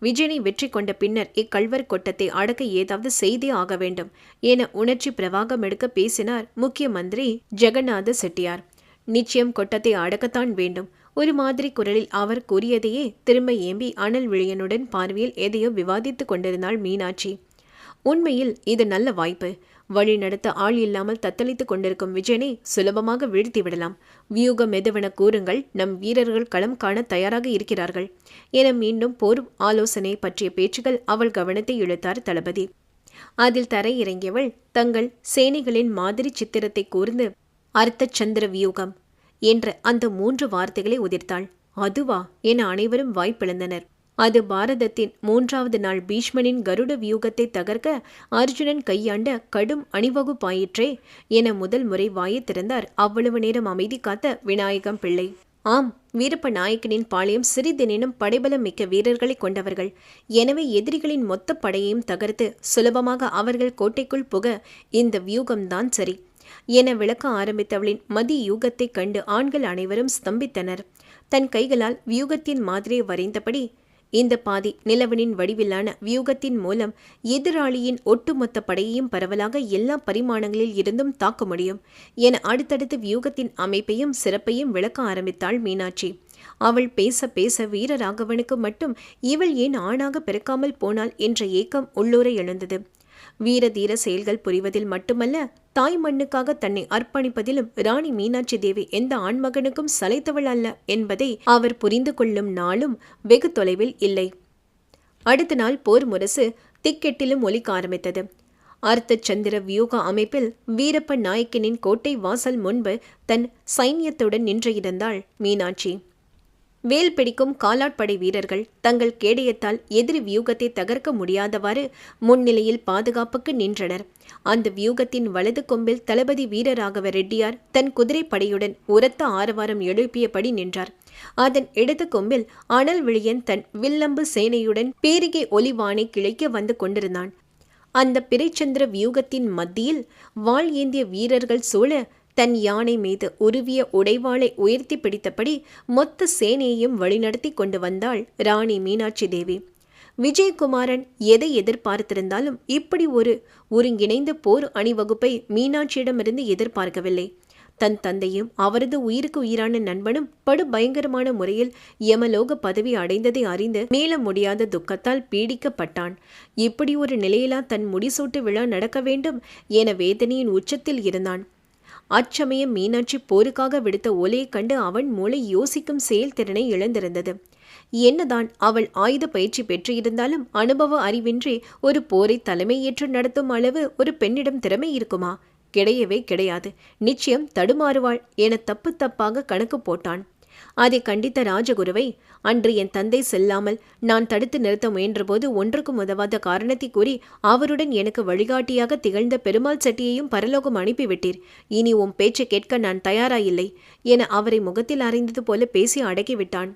விஜயனை வெற்றி கொண்ட பின்னர் இக்கள்வர் கொட்டத்தை அடக்க ஏதாவது செய்தே ஆக வேண்டும் என உணர்ச்சி பிரவாகம் எடுக்க பேசினார் முக்கிய மந்திரி ஜெகநாத செட்டியார். நிச்சயம் கொட்டத்தை அடக்கத்தான் வேண்டும். ஒரு மாதிரி குரலில் அவர் கூறியதையே திரும்ப ஏம்பி அனல் விழியனுடன் பார்வையில் எதையோ விவாதித்து கொண்டிருந்தாள் மீனாட்சி. உண்மையில் இது நல்ல வாய்ப்பு. வழி நடத்த ஆள் இல்லாமல் தத்தளித்துக் கொண்டிருக்கும் விஜயனை சுலபமாக வீழ்த்தி விடலாம். வியூகம் எதுவென கூறுங்கள், நம் வீரர்கள் களம் காண தயாராக இருக்கிறார்கள் என மீண்டும் போர் ஆலோசனை பற்றிய பேச்சுகள் அவள் கவனத்தை இழுத்தார் தளபதி. அதில் தரை இறங்கியவள் தங்கள் சேனைகளின் மாதிரி சித்திரத்தை கூர்ந்து அர்த்த சந்திர வியூகம் என்ற அந்த 3 வார்த்தைகளை உதிர்த்தாள். அதுவா என அனைவரும் வாய்ப்பிழந்தனர். அது பாரதத்தின் 3வது நாள் பீஷ்மனின் கருட வியூகத்தை தகர்க்க அர்ஜுனன் கையாண்ட கடும் அணிவகுப்பாயிற்றே என முதல் முறை வாயை திறந்தார் அவ்வளவு நேரம் அமைதி காத்த விநாயகம் பிள்ளை. ஆம், வீரப்ப நாயக்கனின் பாளையம் சிறிதெனினும் படைபலம் மிக்க வீரர்களை கொண்டவர்கள். எனவே எதிரிகளின் மொத்த படையையும் தகர்த்து சுலபமாக அவர்கள் கோட்டைக்குள் புக இந்த வியூகம்தான் சரி என விளக்க ஆரம்பித்தவளின் மதி யூகத்தைக் கண்டு ஆண்கள் அனைவரும் ஸ்தம்பித்தனர். தன் கைகளால் வியூகத்தின் மாதிரியை வரைந்தபடி, இந்த பாதி நிலவனின் வடிவிலான வியூகத்தின் மூலம் எதிராளியின் ஒட்டுமொத்த படையையும் பரவலாக எல்லா பரிமாணங்களில் இருந்தும் தாக்க முடியும் என அடுத்தடுத்து வியூகத்தின் அமைப்பையும் சிறப்பையும் விளக்க ஆரம்பித்தாள் மீனாட்சி. அவள் பேச பேச வீரராகவனுக்கு மட்டும் இவள் ஏன் ஆணாக பிறக்காமல் போனாள் என்ற ஏக்கம் உள்ளூரை எழுந்தது. வீர தீர செயல்கள் புரிவதில் மட்டுமல்ல, தாய் மண்ணுக்காக தன்னை அர்ப்பணிப்பதிலும் ராணி மீனாட்சி தேவி எந்த ஆண்மகனுக்கும் சளைத்தவள் அல்ல என்பதை அவர் புரிந்து கொள்ளும் நாளும் வெகு தொலைவில் இல்லை. அடுத்த நாள் போர் முரசு திக்கெட்டிலும் ஒலிக்க ஆரம்பித்தது. அர்த்த சந்திர வியூக அமைப்பில் வீரப்ப நாயக்கனின் கோட்டை வாசல் முன்பு தன் சைன்யத்துடன் நின்றிருந்தாள் மீனாட்சி. வேல் பிடிக்கும் காலாட்படை வீரர்கள் தங்கள் கேடயத்தால் எதிரி வியூகத்தை தகர்க்க முடியாதவாறு முன்னிலையில் பாதுகாப்புக்கு நின்றனர். அந்த வியூகத்தின் வலது கொம்பில் தளபதி வீரராகவ ரெட்டியார் தன் குதிரைப்படையுடன் உரத்த ஆரவாரம் எழுப்பியபடி நின்றார். அதன் இடது கொம்பில் அனல் விழியன் தன் வில்லம்பு சேனையுடன் பேரிகை ஒலிவானை கிளைக்க வந்து கொண்டிருந்தான். அந்த பிறைச்சந்திர வியூகத்தின் மத்தியில் வாள் ஏந்திய வீரர்கள் சூழ தன் யானை மீது உருவிய உடைவாளை உயர்த்தி பிடித்தபடி மொத்த சேனையையும் வழிநடத்தி கொண்டு வந்தாள் ராணி மீனாட்சி தேவி. விஜயகுமாரன் எதை எதிர்பார்த்திருந்தாலும் இப்படி ஒரு ஒருங்கிணைந்த போர் அணிவகுப்பை மீனாட்சியிடமிருந்து எதிர்பார்க்கவில்லை. தன் தந்தையும் அவரது உயிருக்கு உயிரான நண்பனும் படு பயங்கரமான முறையில் யமலோக பதவி அடைந்ததை அறிந்து மீள முடியாத துக்கத்தால் பீடிக்கப்பட்டான். இப்படி ஒரு நிலையிலா தன் முடிசூட்டு விழா நடக்க வேண்டும் என வேதனையின் உச்சத்தில் இருந்தான். அச்சமயம் மீனாட்சி போருக்காக விடுத்த ஒலையை கண்டு அவன் மூளை யோசிக்கும் செயல்திறனை இழந்திருந்தது. என்னதான் அவள் ஆயுத பயிற்சி பெற்றிருந்தாலும் அனுபவ அறிவின்றி ஒரு போரை தலைமையேற்று நடத்தும் அளவு ஒரு பெண்ணிடம் திறமை இருக்குமா? கிடையவே கிடையாது. நிச்சயம் தடுமாறுவாள் என தப்பாக கணக்கு போட்டான். அதை கண்டித்த ராஜகுருவை, அன்று என் தந்தை செல்லாமல் நான் தடுத்து நிறுத்த முயன்றபோது ஒன்றுக்கும் உதவாத காரணத்தை கூறி அவருடன் எனக்கு வழிகாட்டியாக திகழ்ந்த பெருமாள் செட்டியையும் பரலோகம் அனுப்பிவிட்டீர். இனி உன் பேச்சை கேட்க நான் தயாராயில்லை என அவரை முகத்தில் அறைந்தது போல பேசி அடக்கிவிட்டான்.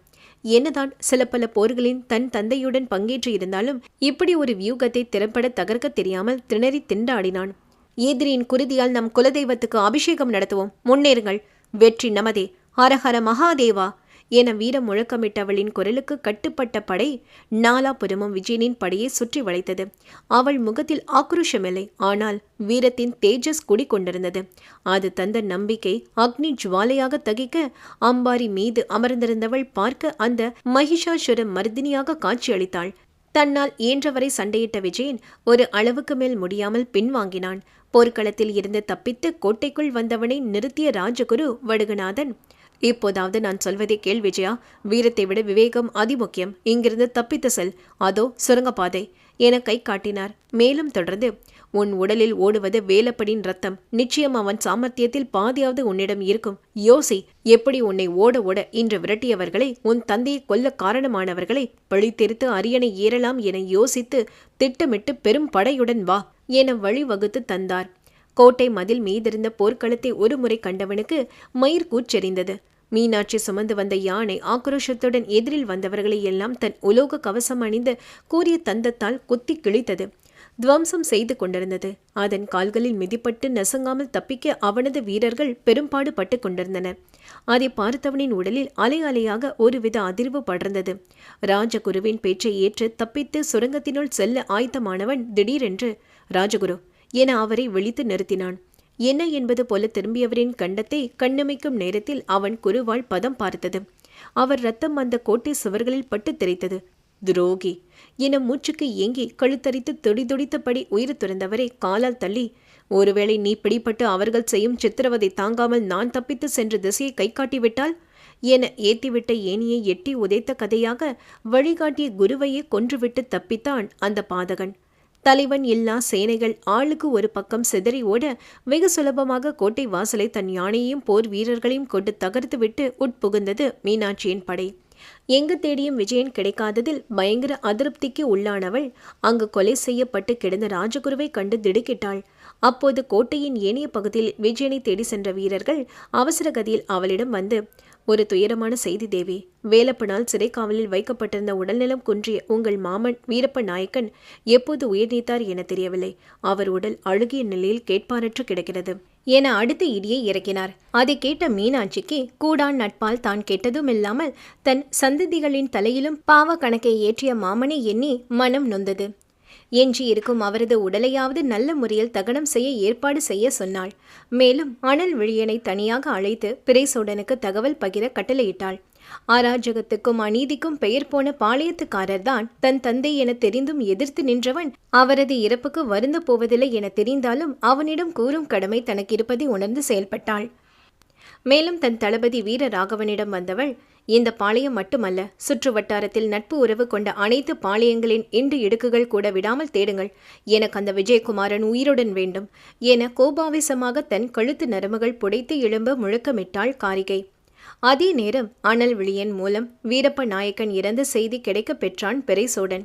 என்னதான் சில பல போர்களின் தன் தந்தையுடன் பங்கேற்று இருந்தாலும் இப்படி ஒரு வியூகத்தை திறம்பட தகர்க்க தெரியாமல் திணறி திண்டாடினான். எதிரியின் குருதியால் நம் குலதெய்வத்துக்கு அபிஷேகம் நடத்துவோம், முன்னேறுங்கள், வெற்றி நமதே, ஹரஹர மகாதேவா என வீர முழக்கமிட்டவளின் குரலுக்கு கட்டுப்பட்ட படை நாலாபுரமும் விஜயனின் படையை சுற்றி வளைத்தது. அவள் முகத்தில் ஆக்ரோஷமில்லை, ஆனால் வீரத்தின் தேஜஸ் குடிக்கொண்டிருந்தது. அது தந்த நம்பிக்கை அக்னி ஜுவாலையாக தகிக்க அம்பாரி மீது அமர்ந்திருந்தவள் பார்க்க அந்த மகிஷாசுர மர்தினியாக காட்சியளித்தாள். தன்னால் இயன்றவரை சண்டையிட்ட விஜயன் ஒரு அளவுக்கு மேல் முடியாமல் பின்வாங்கினான். போர்க்களத்தில் இருந்து தப்பித்து கோட்டைக்குள் வந்தவனை நிறுத்திய ராஜகுரு வடுகநாதன், இப்போதாவது நான் சொல்வதை கேள் விஜயா, வீரத்தை விட விவேகம் அதிமுக்கியம். இங்கிருந்து தப்பித்து செல், அதோ சுரங்கப்பாதை என கை காட்டினார். மேலும் தொடர்ந்து, உன் உடலில் ஓடுவது வேலப்பனின் ரத்தம். நிச்சயம் அவன் சாமர்த்தியத்தில் பாதியாவது உன்னிடம் இருக்கும். யோசி, எப்படி உன்னை ஓட ஓட இன்று விரட்டியவர்களை, உன் தந்தையை கொல்ல காரணமானவர்களை பழித்தெரித்து அரியணை ஏறலாம் என யோசித்து திட்டமிட்டு பெரும் படையுடன் வா என வழிவகுத்து தந்தார். கோட்டை மதில் மீதிருந்த போர்க்களத்தை ஒருமுறை கண்டவனுக்கு மயிர் கூச்செறிந்தது. மீனாட்சி சுமந்து வந்த யானை ஆக்ரோஷத்துடன் எதிரில் வந்தவர்களை எல்லாம் தன் உலோக கவசம் அணிந்த கூரிய தந்தத்தால் குத்தி கிழித்தது. துவம்சம் செய்து கொண்டிருந்தது. அதன் கால்களில் மிதிப்பட்டு நசுங்காமல் தப்பிக்க அவனது வீரர்கள் பெரும்பாடு பட்டு கொண்டிருந்தனர். அதை பார்த்தவனின் உடலில் அலை அலையாக ஒருவித அதிர்வு படர்ந்தது. ராஜகுருவின் பேச்சை ஏற்று தப்பித்து சுரங்கத்தினுள் செல்ல ஆயத்தமானவன் திடீரென்று, ராஜகுரு என அவரை விழித்து நிறுத்தினான். என்ன என்பது போல திரும்பியவரின் கண்டத்தை கண்ணமைக்கும் நேரத்தில் அவன் குருவால் பதம் பார்த்தது. அவர் ரத்தம் அந்த கோட்டை சுவர்களில் பட்டு தெரித்தது. துரோகி என மூச்சுக்கு ஏங்கி கழுத்தரித்து துடிதுடித்தபடி உயிர் துறந்தவரை காலால் தள்ளி, ஒருவேளை நீ பிடிப்பட்டு அவர்கள் செய்யும் சித்திரவதை தாங்காமல் நான் தப்பித்து சென்ற திசையை கை காட்டிவிட்டால் என ஏத்திவிட்ட ஏனியை எட்டி உதைத்த கதையாக வழிகாட்டிய குருவையே கொன்றுவிட்டு தப்பித்தான் அந்த பாதகன். தலைவன் இல்லா சேனைகள் ஆளுக்கு ஒரு பக்கம் சிதறி ஓட வெகு சுலபமாக கோட்டை வாசலை தன் யானையையும் போர் வீரர்களையும் கொண்டு தகர்த்துவிட்டு உட்புகுந்தது மீனாட்சியின் படை. எங்கு தேடியும் விஜயன் கிடைக்காததில் பயங்கர அதிருப்திக்கு உள்ளானவள் அங்கு கொலை செய்யப்பட்டு கிடந்த ராஜகுருவை கண்டு திடுக்கிட்டாள். அப்போது கோட்டையின் ஏனைய பகுதியில் விஜயனை தேடி சென்ற வீரர்கள் அவசர கதியில் அவளிடம் வந்து, ஒரு துயரமான செய்தி தேவி. வேலப்பனால் சிறை காவலில் வைக்கப்பட்டிருந்த உடல்நலம் குன்றிய உங்கள் மாமன் வீரப்ப நாயக்கன் எப்போது உயிர் நீத்தார் என தெரியவில்லை. அவர் உடல் அழுகிய நிலையில் கேட்பாரற்று கிடக்கிறது என அடுத்த இடியை இறக்கினார். அதை கேட்ட மீனாட்சிக்கு கூடான் நட்பால் தான் கெட்டதுமில்லாமல் தன் சந்ததிகளின் தலையிலும் பாவ கணக்கை ஏற்றிய மாமனை எண்ணி மனம் நொந்தது. எஞ்சி இருக்கும் அவரது உடலையாவது நல்ல முறையில் தகனம் செய்ய ஏற்பாடு செய்ய சொன்னாள். மேலும் அனல் விழியனை தனியாக அழைத்து பிறைசோடனுக்கு தகவல் பகிர கட்டளையிட்டாள். அராஜகத்துக்கும் அநீதிக்கும் பெயர் போன பாளையத்துக்காரர்தான் தன் தந்தை என தெரிந்தும் எதிர்த்து நின்றவன் அவரது இறப்புக்கு வருந்த போவதில்லை என தெரிந்தாலும் அவனிடம் கூறும் கடமை தனக்கு இருப்பதை உணர்ந்து செயல்பட்டாள். மேலும் தன் தளபதி வீர ராகவனிடம் வந்தவள், இந்த பாளையம் மட்டுமல்ல, சுற்று வட்டாரத்தில் நட்பு உறவு கொண்ட அனைத்து பாளையங்களின் இண்டு இடுக்குகள் கூட விடாமல் தேடுங்கள். எனக்கு அந்த விஜயகுமாரன் உயிருடன் வேண்டும் என கோபாவேசமாக தன் கழுத்து நரம்புகள் புடைத்து எழும்ப முழக்கமிட்டாள் காரிகை. அதே நேரம் அனல் விழியன் மூலம் வீரப்ப நாயக்கன் இறந்த செய்தி கிடைக்க பெற்றான் பிறைசோடன்.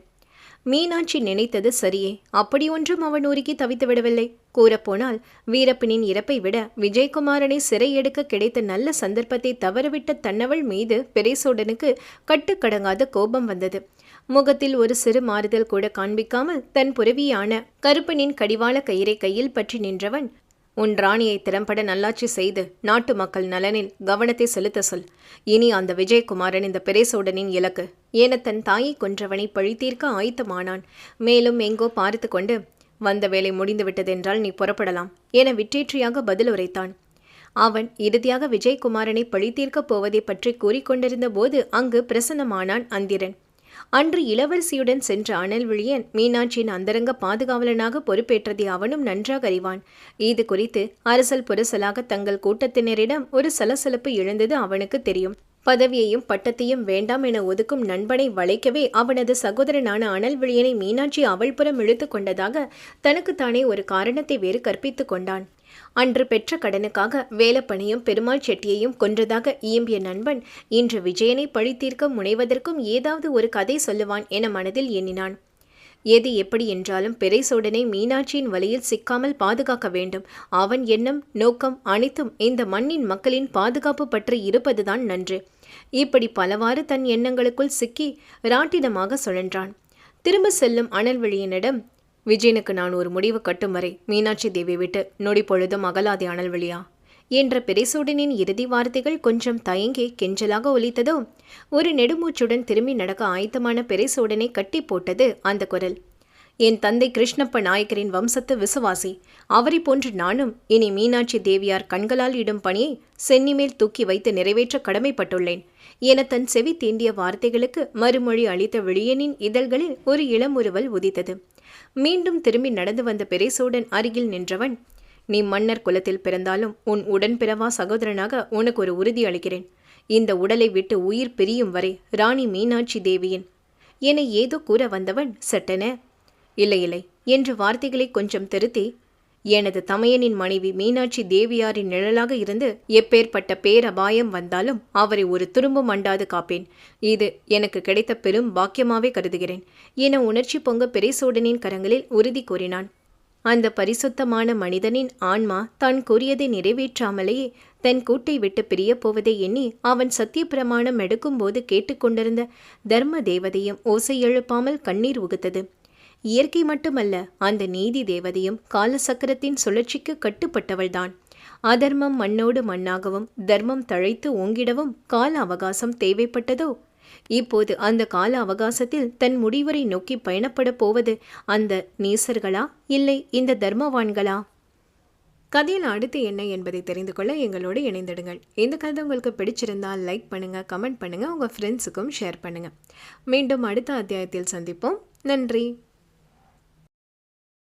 மீனாட்சி நினைத்தது சரியே. அப்படி ஒன்றும் அவன் உருகி தவித்து விடவில்லை. கூறப்போனால் வீரப்பனின் இறப்பை விட விஜயகுமாரனை சிறை எடுக்க கிடைத்த நல்ல சந்தர்ப்பத்தை தவறவிட்ட தன்னவள் மீது பிறைசோடனுக்கு கட்டுக்கடங்காத கோபம் வந்தது. முகத்தில் ஒரு சிறு மாறுதல் கூட காண்பிக்காமல் தன் புரவியான கருப்பனின் கடிவாள கயிறை கையில் பற்றி நின்றவன், உன் ராணியை திறம்பட நல்லாட்சி செய்து நாட்டு மக்கள் நலனில் கவனத்தை செலுத்த சொல். இனி அந்த விஜயகுமாரன் இந்த பிறைசோடனின் இலக்கு என தன் தாயை கொன்றவனை பழித்தீர்க்க ஆயத்தமானான். மேலும் எங்கோ பார்த்து கொண்டு, வந்த வேலை முடிந்துவிட்டதென்றால் நீ புறப்படலாம் என விற்றேற்றியாக பதில் உரைத்தான். அவன் இறுதியாக விஜயகுமாரனை பழித்தீர்க்கப் போவதை பற்றி கூறிக்கொண்டிருந்த போது அங்கு பிரசன்னமானான் அந்திரன். அன்று இளவரசியுடன் சென்ற அனல்விழியன் மீனாட்சியின் அந்தரங்க பாதுகாவலனாக பொறுப்பேற்றதை அவனும் நன்றாக அறிவான். இது குறித்து அரசல் புரசலாக தங்கள் கூட்டத்தினரிடம் ஒரு சலசலப்பு எழுந்தது அவனுக்கு தெரியும். பதவியையும் பட்டத்தையும் வேண்டாம் என ஒதுக்கும் நண்பனை வளைக்கவே அவனது சகோதரனான அனல்விழியனை மீனாட்சி அவள் புறம் இழுத்து கொண்டதாக தனக்குத்தானே ஒரு காரணத்தை வேறு கற்பித்து கொண்டான். அன்று பெற்ற கடனுக்காக வேலப்பனையும் பெருமாள் செட்டியையும் கொன்றதாக இயம்பிய நண்பன் இன்று விஜயனை பழித்தீர்க்க முனைவதற்கும் ஏதாவது ஒரு கதை சொல்லுவான் என மனதில் எண்ணினான். எது எப்படி என்றாலும் பிறைசோடனை மீனாட்சியின் வலையில் சிக்காமல் பாதுகாக்க வேண்டும். அவன் எண்ணம் நோக்கம் அனைத்தும் இந்த மண்ணின் மக்களின் பாதுகாப்பு பற்றி இருப்பதுதான் நன்று. இப்படி பலவாறு தன் எண்ணங்களுக்குள் சிக்கி ராட்டினமாக சுழன்றான். திரும்ப செல்லும் அனல்விழியனிடம், விஜயனுக்கு நான் ஒரு முடிவு கட்டும் வரை மீனாட்சி தேவி விட்டு நொடி பொழுதும் அகலாதே அனல்விழியா என்ற பெரிசோடனின் இறுதி வார்த்தைகள் கொஞ்சம் தயங்கி கெஞ்சலாக ஒலித்ததோ. ஒரு நெடுமூச்சுடன் திரும்பி நடக்க ஆயத்தமான பெரிசோடனை கட்டி போட்டது அந்த குரல். என் தந்தை கிருஷ்ணப்ப நாயக்கரின் வம்சத்து விசுவாசி. அவரை போன்று நானும் இனி மீனாட்சி தேவியார் கண்களால் இடும் பணியை சென்னிமேல் தூக்கி வைத்து நிறைவேற்ற கடமைப்பட்டுள்ளேன் என தன் செவி தீண்டிய வார்த்தைகளுக்கு மறுமொழி அளித்த விழியனின் இதழ்களில் ஒரு இளமுறுவல் உதித்தது. மீண்டும் திரும்பி நடந்து வந்த பெரிசோடன் அருகில் நின்றவன், நீ மன்னர் குலத்தில் பிறந்தாலும் உன் உடன்பிறவா சகோதரனாக உனக்கு ஒரு உறுதி அளிக்கிறேன். இந்த உடலை விட்டு உயிர் பிரியும் வரை ராணி மீனாட்சி தேவியின் என ஏதோ கூற வந்தவன் சட்டென, இல்லை இல்லை என்று வார்த்தைகளை கொஞ்சம் திருத்தி, எனது தமையனின் மனைவி மீனாட்சி தேவியாரின் நிழலாக இருந்து எப்பேற்பட்ட பேரபாயம் வந்தாலும் அவரை ஒரு துரும்பும் அண்டாது காப்பேன். இது எனக்கு கிடைத்த பெரும் பாக்கியமாவே கருதுகிறேன் என உணர்ச்சி பொங்க பெரிசோடனின் கரங்களில் உறுதி கூறினான். அந்த பரிசுத்தமான மனிதனின் ஆன்மா தான் கூறியதை நிறைவேற்றாமலேயே தன் கூட்டை விட்டு பிரிய போவதை எண்ணி அவன் சத்திய பிரமாணம் எடுக்கும்போது கேட்டுக்கொண்டிருந்த தர்ம தேவதையும் ஓசை எழுப்பாமல் கண்ணீர் உகுத்தது. இயற்கை மட்டுமல்ல, அந்த நீதி தேவதையும் காலசக்கரத்தின் சுழற்சிக்கு கட்டுப்பட்டவள்தான். அதர்மம் மண்ணோடு மண்ணாகவும் தர்மம் தழைத்து ஓங்கிடவும் கால அவகாசம் தேவைப்பட்டதோ. இப்போது அந்த கால அவகாசத்தில் தன் முடிவரை நோக்கி பயணப்பட போவது அந்த நீசர்களா, இல்லை இந்த தர்மவான்களா? கதையில் அடுத்து என்ன என்பதை தெரிந்து கொள்ள எங்களோடு இணைந்திடுங்கள். இந்த கதை உங்களுக்கு பிடிச்சிருந்தால் லைக் பண்ணுங்கள், கமெண்ட் பண்ணுங்கள், உங்கள் ஃப்ரெண்ட்ஸுக்கும் ஷேர் பண்ணுங்கள். மீண்டும் அடுத்த அத்தியாயத்தில் சந்திப்போம். நன்றி.